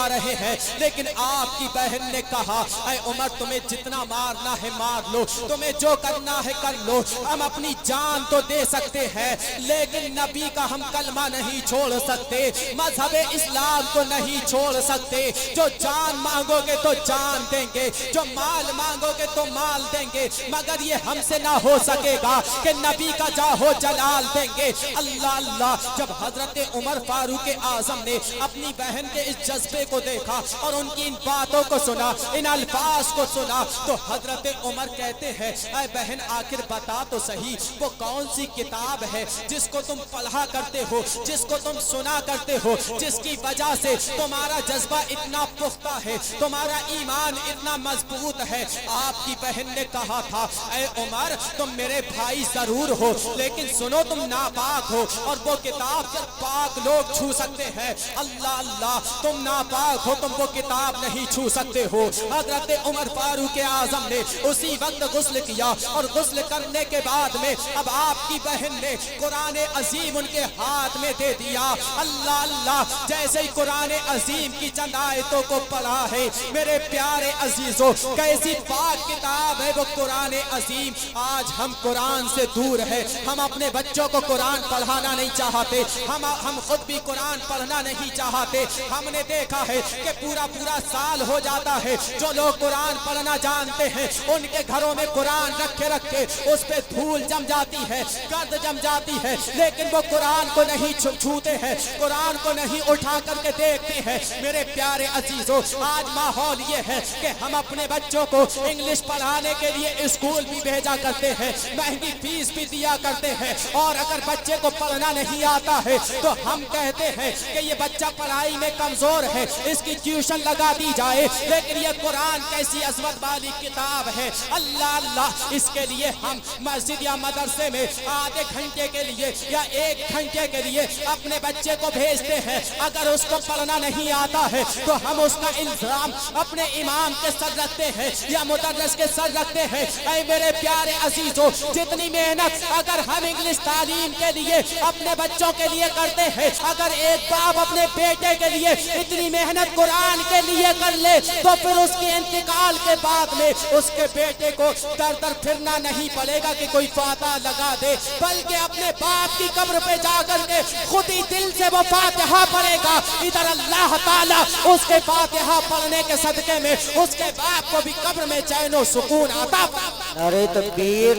جا رہے ہیں، لیکن آپ کی بہن نے کہا اے عمر تمہیں جتنا مارنا ہے مار لو، تمہیں جو کرنا ہے کر لو، ہم اپنی جان تو دے سکتے ہیں لیکن نبی کا ہم کلمہ نہیں چھوڑ سکتے، مذہب اسلام کو نہیں چھوڑ سکتے، جو جان مانگو گے تو جان دیں گے، جو مال مانگو گے تو مال دیں گے، مگر یہ ہم سے نہ ہو سکے گا کہ نبی کا جاہو جلال دیں گے۔ اللہ اللہ، جب حضرت عمر فاروق اعظم نے اپنی بہن کے اس جذبے کو دیکھا اور ان کی ان باتوں کو سنا، ان الفاظ کو سنا، تو حضرت عمر کہتے ہیں اے بہن آخر بتا تو صحیح وہ کون سی کتاب ہے جس کو تم پڑھا کرتے ہو، جس کو تم سنا کرتے ہو، جس کی وجہ سے تمہارا جذبہ اتنا پختہ ہے، تمہارا ایمان اتنا مضبوط ہے۔ آپ کی بہن نے کہا تھا اے عمر تم میرے بھائی ضرور ہو لیکن سنو تم ناپاک ہو اور وہ کتاب صرف پاک لوگ چھو سکتے ہیں۔ اللہ اللہ، تم ناپاک ہو، تم وہ کتاب نہیں چھو سکتے ہو۔ حضرت عمر فاروق اعظم نے اسی وقت غسل کیا اور غسل کرنے کے بعد میں اب آپ کی بہن نے قرآن عظیم ان کے ہاتھ میں دے دیا۔ اللہ اللہ، جیسے ہی قرآن عظیم کی چند آیتوں کو پڑھا ہے میرے پیارے عزیزوں، کیسی پاک کتاب ہے وہ قرآن عظیم۔ آج ہم قرآن سے دور ہے، ہم اپنے بچوں کو قرآن پڑھانا نہیں چاہتے، ہم خود بھی قرآن پڑھنا نہیں چاہتے۔ ہم نے دیکھا ہے کہ پورا سال ہو جاتا ہے، جو لوگ قرآن پڑھنا جانتے ہیں ان کے گھروں میں قرآن رکھے رکھے اس پہ دھول جم جاتی ہے، گرد جم جاتی ہے، لیکن وہ قرآن کو نہیں چھوتے ہیں، قرآن کو نہیں اٹھا کر کے دیکھتے ہیں۔ میرے پیارے عزیزوں، آج ماحول یہ ہے کہ ہم اپنے بچوں کو انگلش پڑھانے کے لیے اسکول بھی بھیجا کرتے ہیں، مہنگی فیس بھی دیا کرتے ہیں، اور اگر بچے کو پڑھنا نہیں آتا ہے تو ہم کہتے ہیں کہ یہ بچہ پڑھائی میں کمزور ہے، اس کی ٹیوشن لگا دی جائے، لیکن یہ قرآن کیسی عظمت والی کتاب ہے۔ اللہ اللہ، اس کے لیے ہم مسجد یا مدرسے میں آدھے گھنٹے کے لیے یا 1 گھنٹے کے لیے اپنے بچے کو بھیجتے ہیں، اگر اس کو پڑھنا نہیں آتا ہے تو ہم اس کا الزام اپنے امام کے سر رکھتے ہیں یا مدرس کے سر رکھتے ہیں۔ اے میرے پیارے عزیزوں، جتنی محنت اگر ہم انگلش تعلیم کے لیے اپنے بچوں کے لیے کرتے ہیں، اگر ایک باپ اپنے بیٹے کے لیے اتنی محنت قرآن کے لیے کر لے تو پھر اس کے انتقال کے بعد میں اس کے بیٹے کو در در پھرنا نہیں پڑے گا کہ کوئی فاتحہ لگا دے، بلکہ اپنے باپ کی قبر پہ جا کر کے خود ہی دل سے وہ فاتحہ پڑھے گا۔ ادھر اللہ تعالیٰ اس کے فاتحہ پڑھنے کے صدقے میں اس کے باپ کو بھی قبر میں چین و سکون عطا فرمائے۔ نعرہ تکبیر،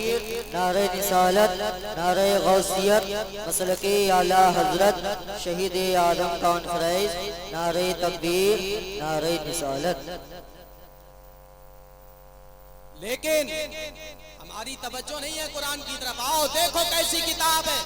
نعرہ رسالت، نعرہ غوثیت، مسلک اعلیٰ حضرت شہید اعظم کانفرنس، نعرہ تکبیر، نعرہ رسالت۔ لیکن ہماری توجہ نہیں ہے قرآن کی طرف۔ آؤ دیکھو کیسی کتاب ہے۔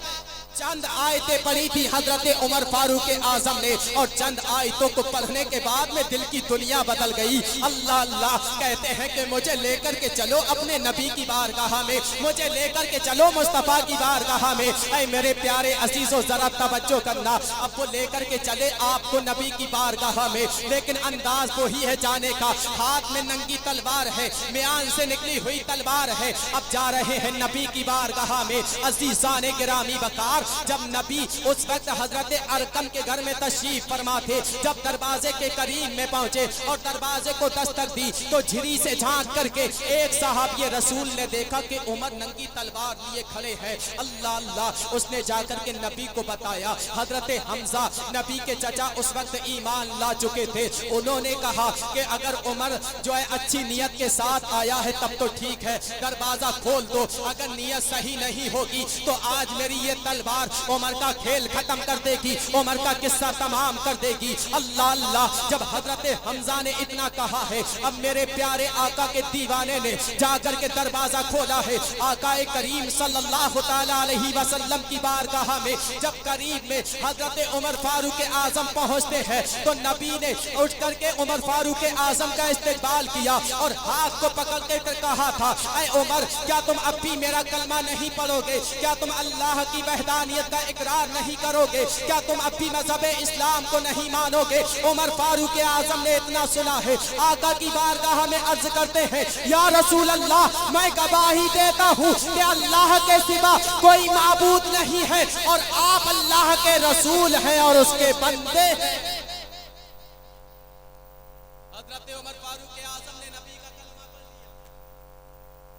چند آیتیں پڑھی تھی حضرت عمر فاروق اعظم نے اور چند آیتوں کو پڑھنے کے بعد میں دل کی دنیا بدل گئی۔ اللہ اللہ، کہتے ہیں کہ مجھے لے کر کے چلو اپنے نبی کی بارگاہ میں، مجھے لے کر کے چلو مصطفیٰ کی بارگاہ میں۔ اے میرے پیارے عزیزوں ذرا توجہ کرنا، اب وہ لے کر کے چلے آپ کو نبی کی بارگاہ میں، لیکن انداز وہی ہے جانے کا، ہاتھ میں ننگی تلوار ہے، میان سے نکلی ہوئی تلوار ہے۔ اب جا رہے ہیں نبی کی بارگاہ میں۔ عزیزان گرامی وقار، جب نبی اس وقت حضرت ارقم کے گھر میں تشریف فرما تھے، جب دروازے کے قریب میں پہنچے اور دروازے کو دستک دی تو جھری سے جھانک کر کے ایک صحابی رسول نے دیکھا کہ عمر ننگی تلوار لیے کھڑے ہیں۔ اللہ اللہ، اس نے جا کر کے نبی کو بتایا۔ حضرت حمزہ نبی کے چچا اس وقت ایمان لا چکے تھے، انہوں نے کہا کہ اگر عمر جو ہے اچھی نیت کے ساتھ آیا ہے تب تو ٹھیک ہے، دروازہ کھول دو، اگر نیت صحیح نہیں ہوگی تو آج میری یہ تلوار عمر کا کھیل ختم کر دے گی، عمر کا قصہ تمام کر دے گی۔ اللہ اللہ، جب حضرت حمزہ نے اتنا کہا ہے، اب میرے پیارے آقا کے دیوانے نے جا کر کے دروازہ کھولا ہے۔ آقا کریم صلی اللہ تعالیٰ علیہ وسلم کی بارگاہ میں جب قریب میں حضرت عمر فاروق اعظم پہنچتے ہیں تو نبی نے اٹھ کر کے عمر فاروق اعظم کا استقبال کیا اور ہاتھ کو پکڑ کے کہا تھا اے عمر، کیا تم اب بھی میرا کلمہ نہیں پڑھو گے؟ کیا تم اللہ کی وحدانیت کا اقرار نہیں کرو گے؟ کیا تم اب بھی مذہب اسلام کو نہیں مانو گے؟ عمر فاروق اعظم نے اتنا سنا ہے، آقا کی بارگاہ میں عرض کرتے ہیں یا رسول اللہ، میں گواہی دیتا ہوں کہ اللہ کے سوا کوئی معبود نہیں ہے اور آپ اللہ کے رسول ہیں اور اس کے بندے ہیں۔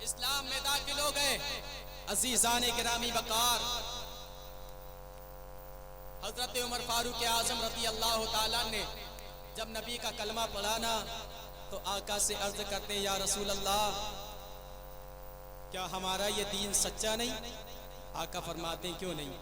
اسلام میں داخل ہو گئے۔ عزیزان گرامی وقار، حضرت عمر فاروق اعظم رضی اللہ تعالیٰ نے جب نبی کا کلمہ پڑھا نا تو آقا سے عرض کرتے ہیں یا رسول اللہ کیا ہمارا یہ دین سچا نہیں؟ آقا فرماتے ہیں کیوں نہیں؟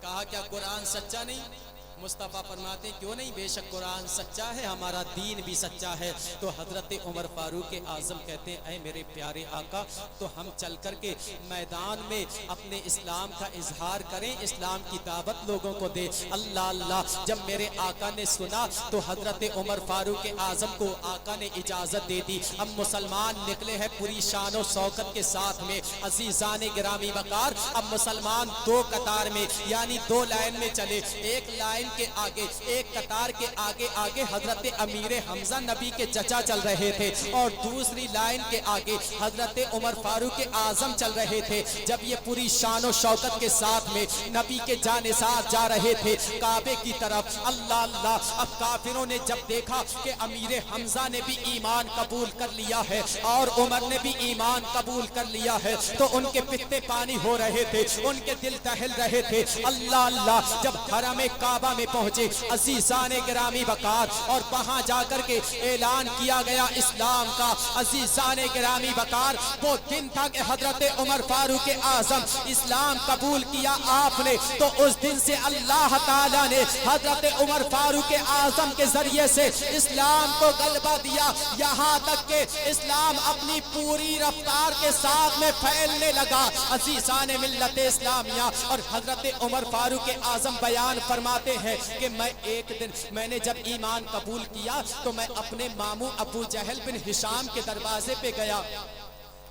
کہا کیا قرآن سچا نہیں؟ مصطفیٰ فرماتے ہیں کیوں نہیں، بے شک قرآن سچا ہے، ہمارا دین بھی سچا ہے۔ تو حضرت عمر فاروق اعظم کہتے ہیں اے میرے پیارے آقا، تو ہم چل کر کے میدان میں اپنے اسلام کا اظہار کریں، اسلام کی دعوت لوگوں کو دیں۔ اللہ اللہ، جب میرے آقا نے سنا تو حضرت عمر فاروق اعظم کو آقا نے اجازت دے دی۔ ہم مسلمان نکلے ہیں پوری شان و شوکت کے ساتھ میں۔ عزیزان گرامی وقار، اب مسلمان دو قطار میں یعنی دو لائن میں چلے، ایک لائن کے آگے، ایک قطار کے آگے آگے حضرت امیر حمزہ نبی کے چچا چل رہے تھے، اور دوسری لائن کے آگے حضرت عمر فاروق اعظم چل رہے تھے۔ جب یہ پوری شان و شوکت کے ساتھ میں نبی کے جانثار جا رہے تھے کعبے کی طرف، اللہ اللہ، اب کافروں نے جب دیکھا کہ امیر حمزہ نے بھی ایمان قبول کر لیا ہے اور عمر نے بھی ایمان قبول کر لیا ہے، تو ان کے پتے پانی ہو رہے تھے، ان کے دل دہل رہے تھے۔ اللہ اللہ، جب حرم کعبہ میں پہنچے عزیزان گرامی وقار، اور وہاں جا کر کے اعلان کیا گیا اسلام کا۔ عزیزان گرامی وقار، وہ دن تھا کہ حضرت عمر فاروق اعظم اسلام قبول کیا آپ نے، تو اس دن سے اللہ تعالیٰ نے حضرت عمر فاروق اعظم کے ذریعے سے اسلام کو غلبہ دیا، یہاں تک کہ اسلام اپنی پوری رفتار کے ساتھ میں پھیلنے لگا۔ عزیزان ملت اسلامیہ، اور حضرت عمر فاروق اعظم بیان فرماتے ہیں کہ میں نے جب ایمان قبول کیا تو میں اپنے ماموں ابو جہل بن ہشام کے دروازے پہ گیا،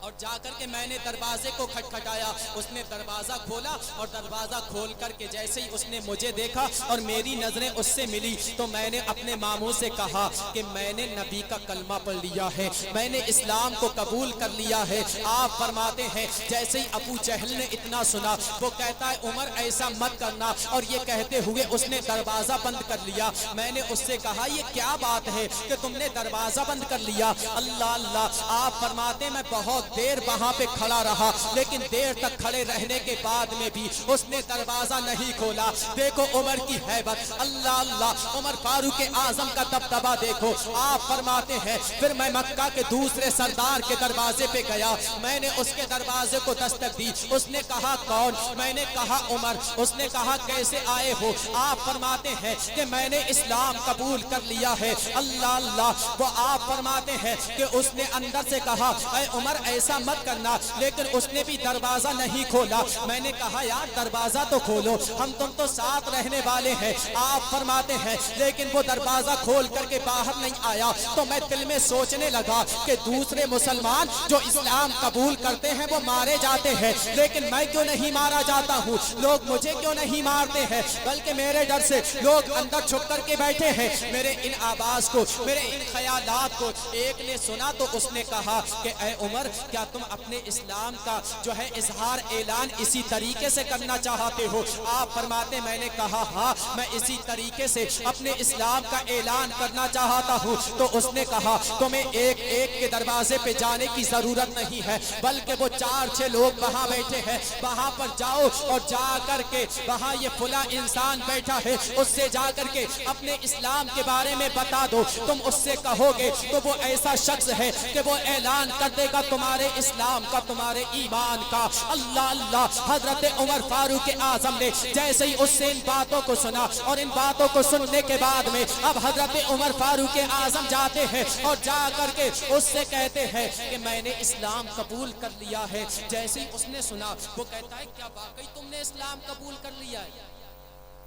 اور جا کر کے میں نے دروازے کو کھٹکھٹایا، اس نے دروازہ کھولا، اور دروازہ کھول کر کے جیسے ہی اس نے مجھے دیکھا اور میری نظریں اس سے ملی، تو میں نے اپنے ماموں سے کہا کہ میں نے نبی کا کلمہ پڑھ لیا ہے، میں نے اسلام کو قبول کر لیا ہے۔ آپ فرماتے ہیں جیسے ہی ابو جہل نے اتنا سنا، وہ کہتا ہے عمر ایسا مت کرنا، اور یہ کہتے ہوئے اس نے دروازہ بند کر لیا۔ میں نے اس سے کہا یہ کیا بات ہے کہ تم نے دروازہ بند کر لیا؟ اللہ اللہ، آپ فرماتے میں بہت دیر وہاں پہ کھڑا رہا، لیکن دیر تک کھڑے رہنے کے بعد میں بھی اس نے دروازہ نہیں کھولا۔ دیکھو عمر کی ہیبت، اللہ اللہ، عمر فاروق اعظم کا دبدبا دیکھو۔ آپ فرماتے ہیں پھر میں مکہ کے دوسرے سردار کے دروازے پہ گیا، میں نے اس کے دروازے کو دستک دی، اس نے کہا کون؟ میں نے کہا عمر۔ اس نے کہا کیسے آئے ہو؟ آپ فرماتے ہیں کہ میں نے اسلام قبول کر لیا ہے۔ اللہ اللہ، وہ آپ فرماتے ہیں کہ اس نے اندر سے کہا اے عمر ایسا مت کرنا، لیکن اس نے بھی دروازہ نہیں کھولا۔ میں نے کہا یار دروازہ تو کھولو، ہم تم تو ساتھ رہنے والے ہیں۔ آپ فرماتے ہیں لیکن وہ دروازہ کھول کر کے باہر نہیں آیا، تو میں دل میں سوچنے لگا کہ دوسرے مسلمان جو اسلام قبول کرتے ہیں وہ مارے جاتے ہیں، لیکن میں کیوں نہیں مارا جاتا ہوں؟ لوگ مجھے کیوں نہیں مارتے ہیں؟ بلکہ میرے ڈر سے لوگ اندر چھپ کر کے بیٹھے ہیں۔ میرے ان آواز کو، میرے ان خیالات کو ایک نے سنا، تو اس نے کہا کہ اے عمر، کیا تم اپنے اسلام کا جو ہے اظہار اعلان اسی طریقے سے کرنا چاہتے ہو؟ آپ فرماتے میں نے کہا ہاں، میں اسی طریقے سے اپنے اسلام کا اعلان کرنا چاہتا ہوں۔ تو اس نے کہا تمہیں ایک ایک کے دروازے پہ جانے کی ضرورت نہیں ہے، بلکہ وہ 4-6 لوگ وہاں بیٹھے ہیں، وہاں پر جاؤ اور جا کر کے وہاں یہ فلاں انسان بیٹھا ہے، اس سے جا کر کے اپنے اسلام کے بارے میں بتا دو۔ تم اس سے کہو گے تو وہ ایسا شخص ہے کہ وہ اعلان کر دے گا تمہارے اسلام کا، تمہارے ایمان کا۔ اللہ اللہ، حضرت عمر فاروق اعظم نے جیسے ہی اس سے ان باتوں کو سنا، اور ان باتوں کو سننے کے بعد میں اب حضرت عمر فاروق اعظم جاتے ہیں اور جا کر کے اس سے کہتے ہیں کہ میں نے اسلام قبول کر لیا ہے۔ جیسے ہی اس نے سنا، وہ کہتا ہے کیا واقعی تم نے اسلام قبول کر لیا ہے؟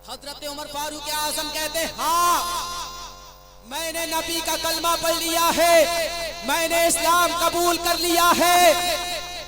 حضرت عمر فاروق اعظم کہتے ہیں ہاں، میں نے نبی کا کلمہ پڑھ لیا ہے، میں نے اسلام قبول کر لیا ہے۔